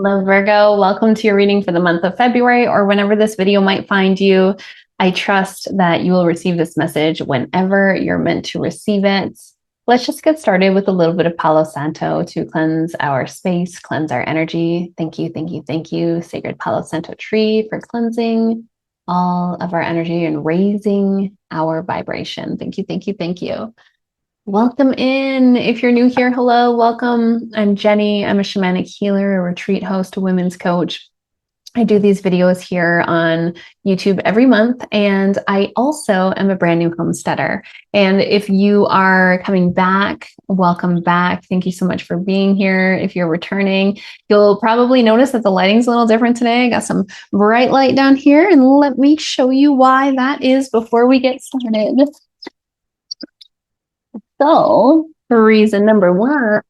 Hello, Virgo. Welcome to your reading for the month of February or whenever this video might find you. I trust that you will receive this message whenever you're meant to receive it. Let's just get started with a little bit of Palo Santo to cleanse our space, cleanse our energy. Thank you, thank you, thank you, Sacred Palo Santo tree, for cleansing all of our energy and raising our vibration. Thank you, thank you, thank you. Welcome in. If you're new here, hello, welcome. I'm Jenny. I'm a shamanic healer, a retreat host, a women's coach. I do these videos here on YouTube every month, and I also am a brand new homesteader. And if you are coming back, welcome back. Thank you so much for being here. If you're returning, you'll probably notice that the lighting's a little different today. I got some bright light down here, and let me show you why that is before we get started. So, reason number one,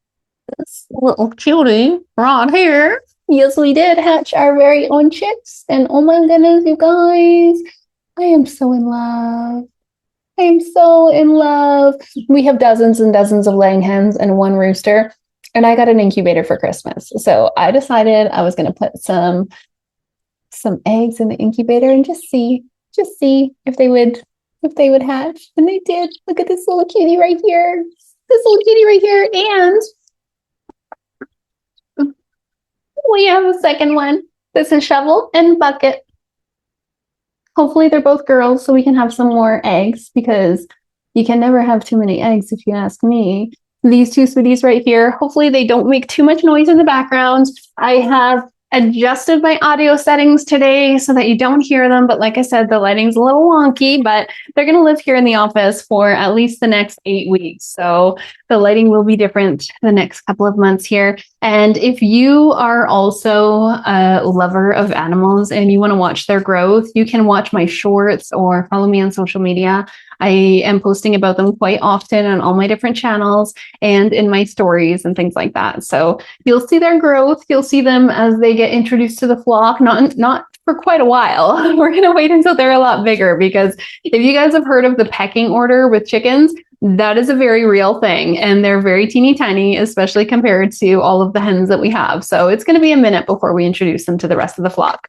this little cutie right here. Yes, we did hatch our very own chicks. And oh my goodness, you guys, I am so in love. I am so in love. We have dozens and dozens of laying hens and one rooster. And I got an incubator for Christmas. So I decided I was going to put some eggs in the incubator and just see if they would hatch. And they did. Look at this little cutie right here. And we have a second one. This is Shovel and Bucket. Hopefully they're both girls so we can have some more eggs, because you can never have too many eggs if you ask me. These two sweeties right here, hopefully they don't make too much noise in the background. I have adjusted my audio settings today so that you don't hear them. But like I said, the lighting's a little wonky, but they're going to live here in the office for at least the next 8 weeks. So the lighting will be different the next couple of months here. And if you are also a lover of animals and you want to watch their growth, you can watch my shorts or follow me on social media. I am posting about them quite often on all my different channels and in my stories and things like that. So you'll see their growth. You'll see them as they get introduced to the flock, not for quite a while. We're going to wait until they're a lot bigger, because if you guys have heard of the pecking order with chickens, that is a very real thing. And they're very teeny tiny, especially compared to all of the hens that we have. So it's going to be a minute before we introduce them to the rest of the flock.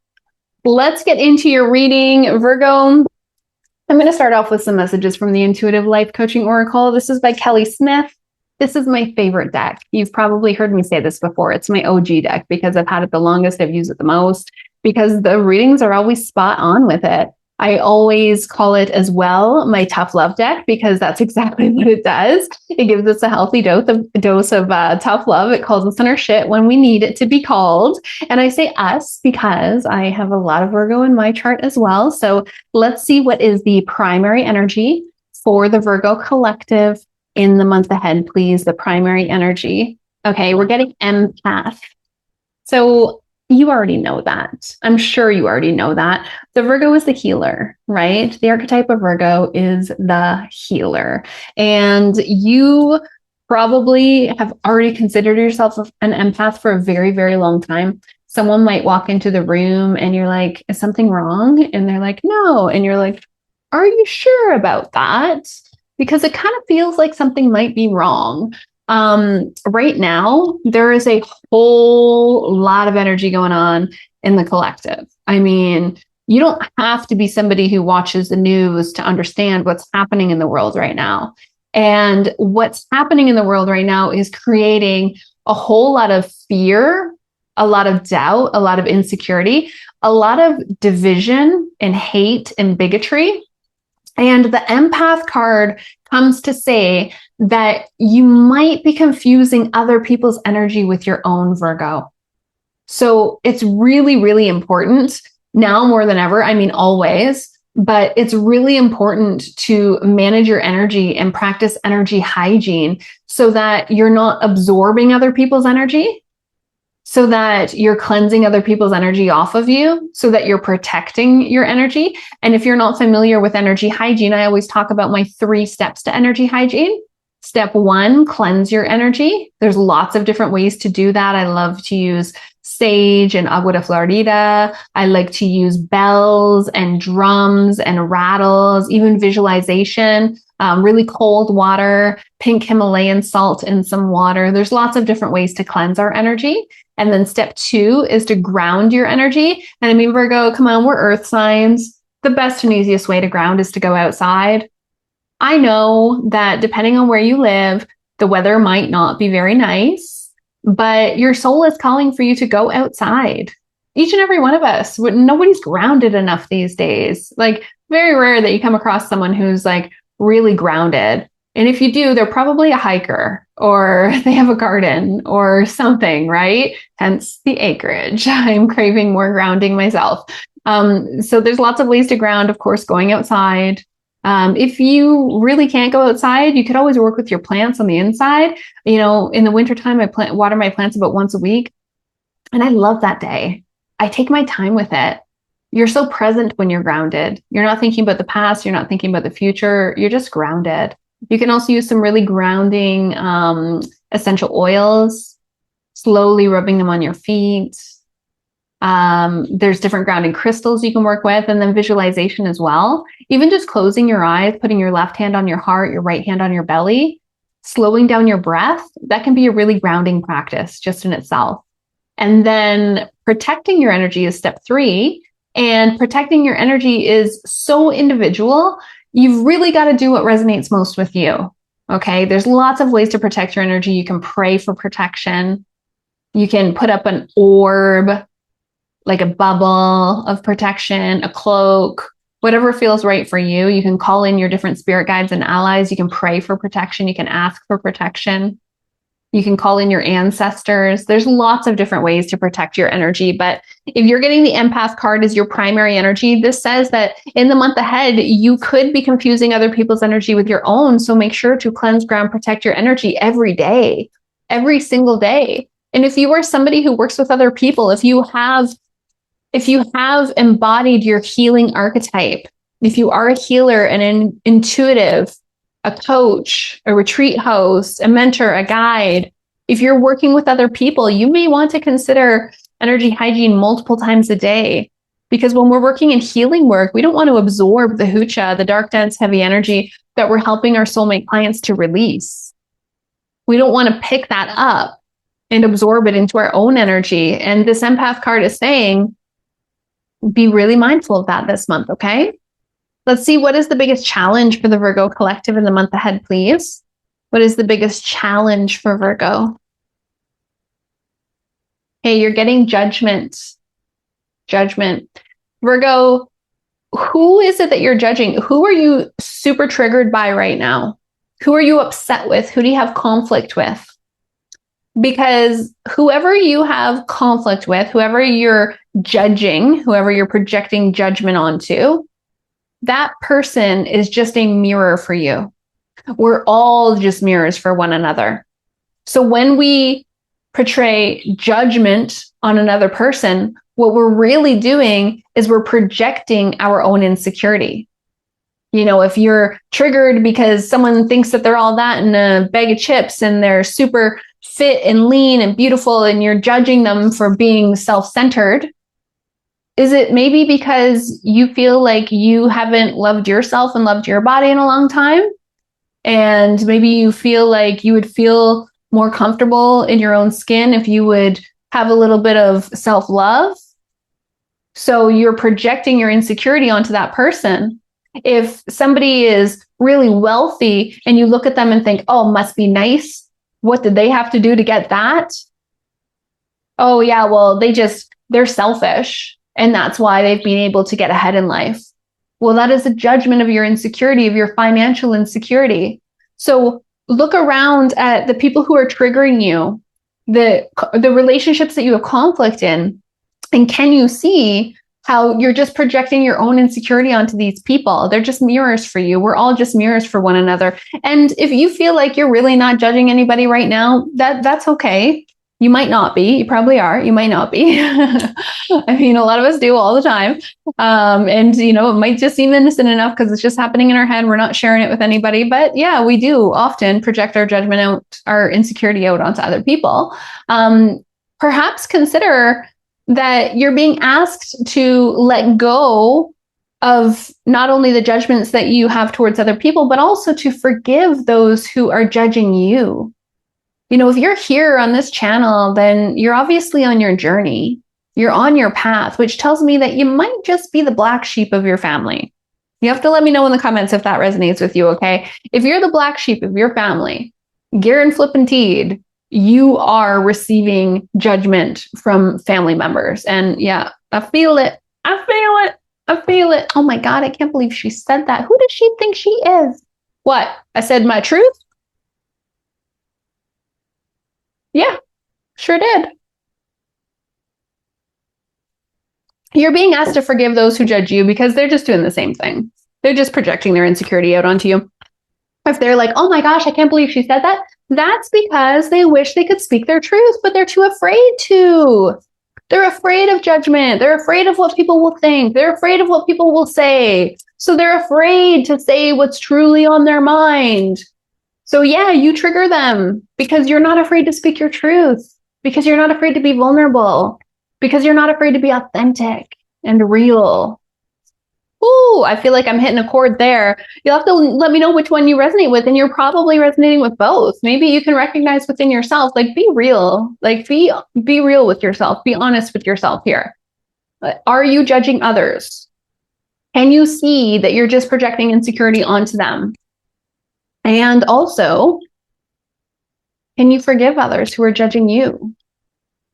Let's get into your reading, Virgo. I'm going to start off with some messages from the Intuitive Life Coaching Oracle. This is by Kelly Smith. This is my favorite deck. You've probably heard me say this before. It's my OG deck because I've had it the longest. I've used it the most because the readings are always spot on with it. I always call it as well my tough love deck, because that's exactly what it does. It gives us a healthy dose of tough love. It calls us on our shit when we need it to be called. And I say us because I have a lot of Virgo in my chart as well. So let's see what is the primary energy for the Virgo collective in the month ahead, please. The primary energy. Okay, we're getting empath. So you already know that. I'm sure you already know that. The Virgo is the healer, right? The archetype of Virgo is the healer. And you probably have already considered yourself an empath for a very, very long time. Someone might walk into the room and you're like, is something wrong? And they're like, no. And you're like, are you sure about that? Because it kind of feels like something might be wrong. Right now, there is a whole lot of energy going on in the collective. I mean, you don't have to be somebody who watches the news to understand what's happening in the world right now. And what's happening in the world right now is creating a whole lot of fear, a lot of doubt, a lot of insecurity, a lot of division and hate and bigotry. And the empath card comes to say that you might be confusing other people's energy with your own, Virgo. So it's really, really important now more than ever. I mean, always, but it's really important to manage your energy and practice energy hygiene so that you're not absorbing other people's energy, so that you're cleansing other people's energy off of you, so that you're protecting your energy. And if you're not familiar with energy hygiene, I always talk about my 3 steps to energy hygiene. Step 1, cleanse your energy. There's lots of different ways to do that. I love to use sage and agua de Florida. I like to use bells and drums and rattles, even visualization. really cold water, pink Himalayan salt in some water. There's lots of different ways to cleanse our energy. And then step 2 is to ground your energy. And I mean, Virgo, come on, we're earth signs. The best and easiest way to ground is to go outside. I know that depending on where you live, the weather might not be very nice, but your soul is calling for you to go outside. Each and every one of us, nobody's grounded enough these days. Like, very rare that you come across someone who's like really grounded. And if you do, they're probably a hiker or they have a garden or something, right? Hence the acreage. I'm craving more grounding myself. So there's lots of ways to ground, of course, going outside. If you really can't go outside, you could always work with your plants on the inside. You know, in the wintertime, I water my plants about once a week. And I love that day. I take my time with it. You're so present when you're grounded. You're not thinking about the past. You're not thinking about the future. You're just grounded. You can also use some really grounding essential oils, slowly rubbing them on your feet. There's different grounding crystals you can work with, and then visualization as well. Even just closing your eyes, putting your left hand on your heart, your right hand on your belly, slowing down your breath, that can be a really grounding practice just in itself. And then protecting your energy is step 3. And protecting your energy is so individual. You've really got to do what resonates most with you. Okay. There's lots of ways to protect your energy. You can pray for protection. You can put up an orb, like a bubble of protection, a cloak, whatever feels right for you. You can call in your different spirit guides and allies. You can pray for protection. You can ask for protection. You can call in your ancestors. There's lots of different ways to protect your energy. But if you're getting the empath card as your primary energy, this says that in the month ahead, you could be confusing other people's energy with your own. So make sure to cleanse, ground, protect your energy every day, every single day. And if you are somebody who works with other people, if you have embodied your healing archetype, if you are a healer and an intuitive, a coach, a retreat host, a mentor, a guide, if you're working with other people, you may want to consider energy hygiene multiple times a day. Because when we're working in healing work, we don't want to absorb the hucha, the dark, dense, heavy energy that we're helping our soulmate clients to release. We don't want to pick that up and absorb it into our own energy. And this empath card is saying, be really mindful of that this month, okay? Let's see, what is the biggest challenge for the Virgo collective in the month ahead, please? What is the biggest challenge for Virgo? Hey, you're getting judgment. Judgment. Virgo, who is it that you're judging? Who are you super triggered by right now? Who are you upset with? Who do you have conflict with? Because whoever you have conflict with, whoever you're judging, whoever you're projecting judgment onto, that person is just a mirror for you. We're all just mirrors for one another. So when we portray judgment on another person, what we're really doing is we're projecting our own insecurity. You know, if you're triggered because someone thinks that they're all that in a bag of chips and they're super fit and lean and beautiful, and you're judging them for being self-centered, is it maybe because you feel like you haven't loved yourself and loved your body in a long time? And maybe you feel like you would feel more comfortable in your own skin if you would have a little bit of self-love. So you're projecting your insecurity onto that person. If somebody is really wealthy and you look at them and think, oh, must be nice. What did they have to do to get that? Oh, yeah, well, they're selfish. And that's why they've been able to get ahead in life. Well, that is a judgment of your insecurity, of your financial insecurity. So look around at the people who are triggering you, the relationships that you have conflict in, and can you see how you're just projecting your own insecurity onto these people? They're just mirrors for you. We're all just mirrors for one another. And if you feel like you're really not judging anybody right now, that's okay. You might not be. You probably are. You might not be. I mean, a lot of us do all the time. And, you know, it might just seem innocent enough because it's just happening in our head. We're not sharing it with anybody. But yeah, we do often project our judgment out, our insecurity out onto other people. Perhaps consider that you're being asked to let go of not only the judgments that you have towards other people, but also to forgive those who are judging you. You know, if you're here on this channel, then you're obviously on your journey. You're on your path, which tells me that you might just be the black sheep of your family. You have to let me know in the comments if that resonates with you, okay? If you're the black sheep of your family, Garen Flippin' Teed, you are receiving judgment from family members. And yeah, I feel it. I feel it. I feel it. Oh my God, I can't believe she said that. Who does she think she is? What? I said my truth? Yeah, sure did. You're being asked to forgive those who judge you because they're just doing the same thing. They're just projecting their insecurity out onto you. If they're like, oh my gosh, I can't believe she said that, that's because they wish they could speak their truth, but they're too afraid to. They're afraid of judgment. They're afraid of what people will think. They're afraid of what people will say. So they're afraid to say what's truly on their mind. So yeah, you trigger them because you're not afraid to speak your truth, because you're not afraid to be vulnerable, because you're not afraid to be authentic and real. Ooh, I feel like I'm hitting a chord there. You'll have to let me know which one you resonate with, and you're probably resonating with both. Maybe you can recognize within yourself, like be real, like be real with yourself, be honest with yourself here. Are you judging others? Can you see that you're just projecting insecurity onto them? And also, can you forgive others who are judging you?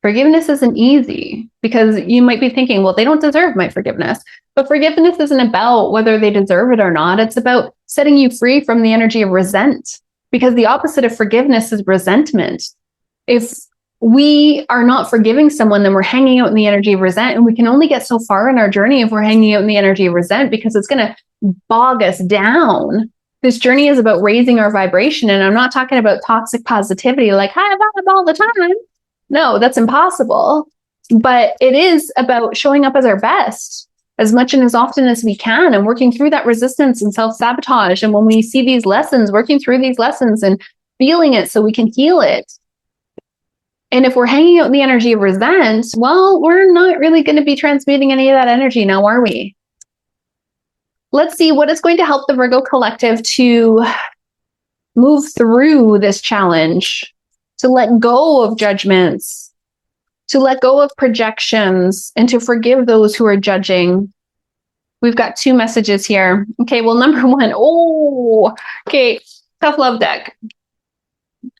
Forgiveness isn't easy because you might be thinking, well, they don't deserve my forgiveness. But forgiveness isn't about whether they deserve it or not. It's about setting you free from the energy of resent, because the opposite of forgiveness is resentment. If we are not forgiving someone, then we're hanging out in the energy of resent. And we can only get so far in our journey if we're hanging out in the energy of resent, because it's going to bog us down. This journey is about raising our vibration. And I'm not talking about toxic positivity, like high vibe all the time. No, that's impossible. But it is about showing up as our best as much and as often as we can, and working through that resistance and self-sabotage. And when we see these lessons, working through these lessons and feeling it so we can heal it. And if we're hanging out in the energy of resent, well, we're not really going to be transmuting any of that energy now, are we? Let's see what is going to help the Virgo collective to move through this challenge, to let go of judgments, to let go of projections, and to forgive those who are judging. We've got two messages here. Okay, well, number one, okay, tough love deck.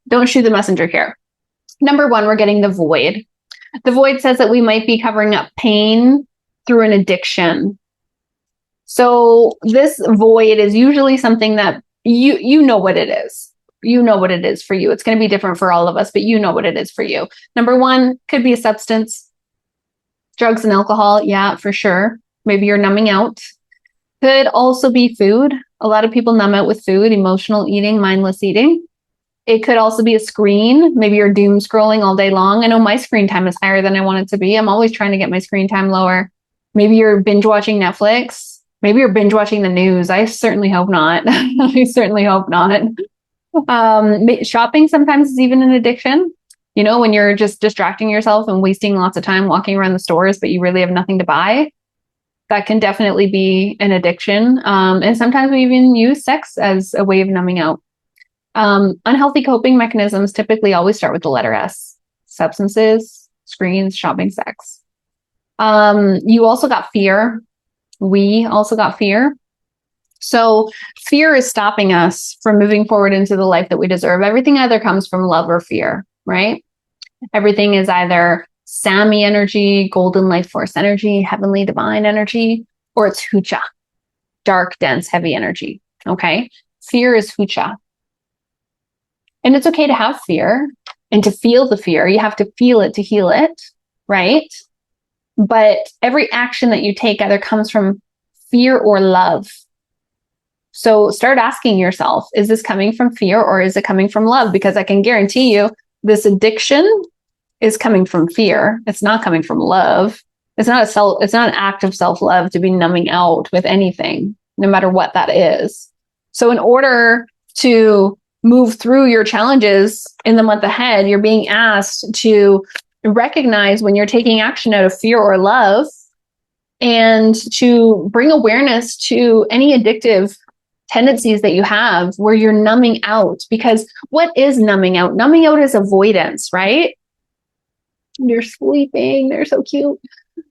Don't shoot the messenger here. Number one, we're getting the void. The void says that we might be covering up pain through an addiction. So this void is usually something that you know what it is. You know what it is for you. It's going to be different for all of us, but you know what it is for you. Number one could be a substance, drugs and alcohol. Yeah, for sure. Maybe you're numbing out. Could also be food. A lot of people numb out with food, emotional eating, mindless eating. It could also be a screen. Maybe you're doom scrolling all day long. I know my screen time is higher than I want it to be. I'm always trying to get my screen time lower. Maybe you're binge watching Netflix. Maybe you're binge watching the news. I certainly hope not. I certainly hope not. Shopping sometimes is even an addiction. You know, when you're just distracting yourself and wasting lots of time walking around the stores, but you really have nothing to buy. That can definitely be an addiction. And sometimes we even use sex as a way of numbing out. Unhealthy coping mechanisms typically always start with the letter S. Substances, screens, shopping, sex. You also got fear. We also got fear. So fear is stopping us from moving forward into the life that we deserve. Everything either comes from love or fear, right? Everything is either Sami energy, golden life force energy, heavenly divine energy, or it's Hucha, dark, dense, heavy energy, okay? Fear is Hucha. And it's okay to have fear and to feel the fear. You have to feel it to heal it, right? But every action that you take either comes from fear or love. So start asking yourself, is this coming from fear or is it coming from love? Because I can guarantee you this addiction is coming from fear. It's not coming from love. It's not an act of self-love to be numbing out with anything, no matter what that is. So in order to move through your challenges in the month ahead, you're being asked to recognize when you're taking action out of fear or love, and to bring awareness to any addictive tendencies that you have where you're numbing out. Because what is numbing out? Numbing out is avoidance, right? They're sleeping. They're so cute.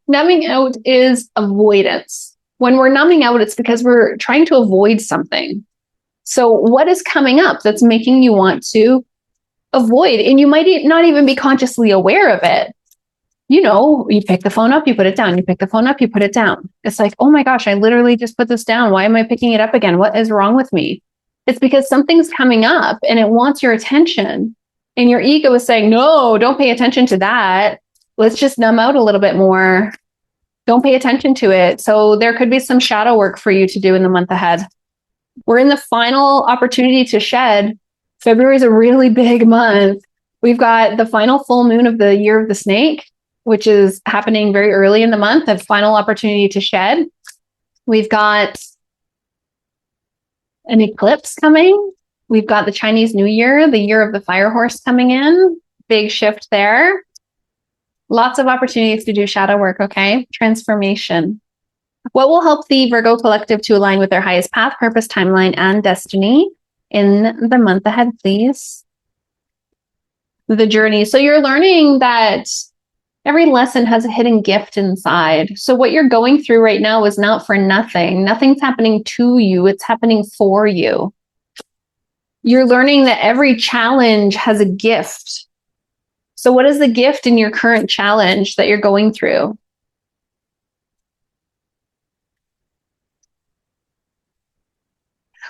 Numbing out is avoidance. When we're numbing out, it's because we're trying to avoid something. So what is coming up that's making you want to avoid? And you might not even be consciously aware of it. You know, you pick the phone up, you put it down. You pick the phone up, you put it down. It's like, oh my gosh, I literally just put this down. Why am I picking it up again? What is wrong with me? It's because something's coming up and it wants your attention. And your ego is saying, no, don't pay attention to that. Let's just numb out a little bit more. Don't pay attention to it. So there could be some shadow work for you to do in the month ahead. We're in the final opportunity to shed. February is a really big month. We've got the final full moon of the year of the snake, which is happening very early in the month, the final opportunity to shed. We've got an eclipse coming. We've got the Chinese New Year, the year of the fire horse coming in. Big shift there. Lots of opportunities to do shadow work, okay? Transformation. What will help the Virgo collective to align with their highest path, purpose, timeline, and destiny in the month ahead, please? The journey. So you're learning that every lesson has a hidden gift inside. So what you're going through right now is not for nothing. Nothing's happening to you. It's happening for you. You're learning that every challenge has a gift. So what is the gift in your current challenge that you're going through?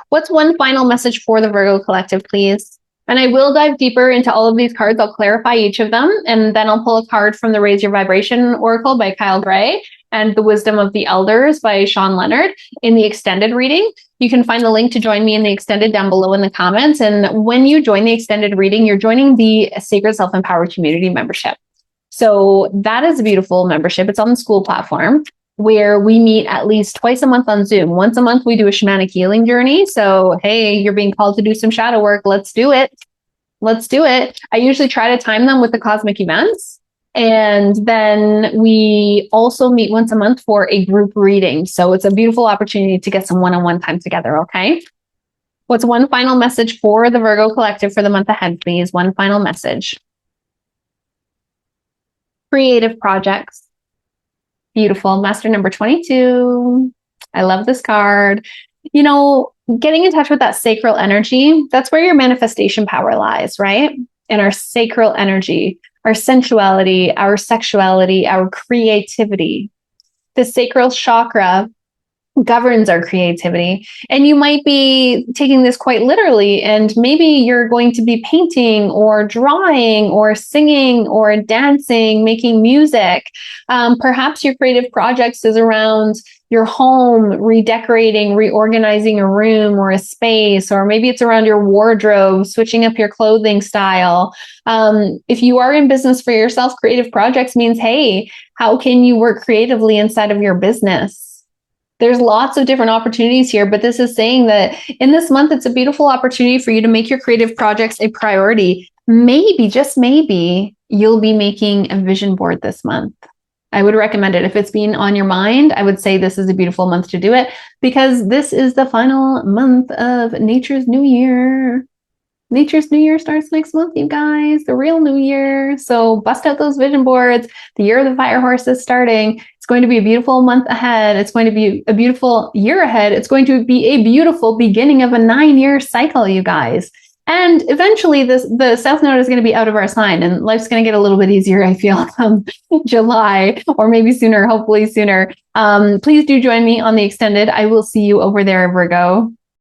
What's one final message for the Virgo collective, please? And I will dive deeper into all of these cards. I'll clarify each of them, and then I'll pull a card from the Raise Your Vibration Oracle by Kyle Gray and the Wisdom of the Elders by Sean Leonard in the extended reading. You can find the link to join me in the extended down below in the comments. And when you join the extended reading, you're joining the Sacred Self-Empowered Community membership. So that is a beautiful membership. It's on the school platform, where we meet at least twice a month on Zoom. Once a month, we do a shamanic healing journey. So, hey, you're being called to do some shadow work. Let's do it. Let's do it. I usually try to time them with the cosmic events. And then we also meet once a month for a group reading. So it's a beautiful opportunity to get some one-on-one time together, okay? What's one final message for the Virgo collective for the month ahead, please? One final message. Creative projects. Beautiful. Master number 22. I love this card. You know, getting in touch with that sacral energy, that's where your manifestation power lies, right? In our sacral energy, our sensuality, our sexuality, our creativity. The sacral chakra governs our creativity. And you might be taking this quite literally, and maybe you're going to be painting or drawing or singing or dancing, making music. Perhaps your creative projects is around your home, redecorating, reorganizing a room or a space, or maybe it's around your wardrobe, switching up your clothing style. If you are in business for yourself, creative projects means, hey, how can you work creatively inside of your business? There's lots of different opportunities here, but this is saying that in this month, it's a beautiful opportunity for you to make your creative projects a priority. Maybe, just maybe, you'll be making a vision board this month. I would recommend it. If it's been on your mind, I would say this is a beautiful month to do it, because this is the final month of Nature's New Year. Nature's New Year starts next month, you guys, the real New Year. So bust out those vision boards. The year of the fire horse is starting. It's going to be a beautiful month ahead. It's going to be a beautiful year ahead. It's going to be a beautiful beginning of a 9-year cycle, you guys. And eventually the South Node is going to be out of our sign, and life's going to get a little bit easier, I feel, July, or maybe sooner, hopefully sooner. Please do join me on the extended. I will see you over there, Virgo.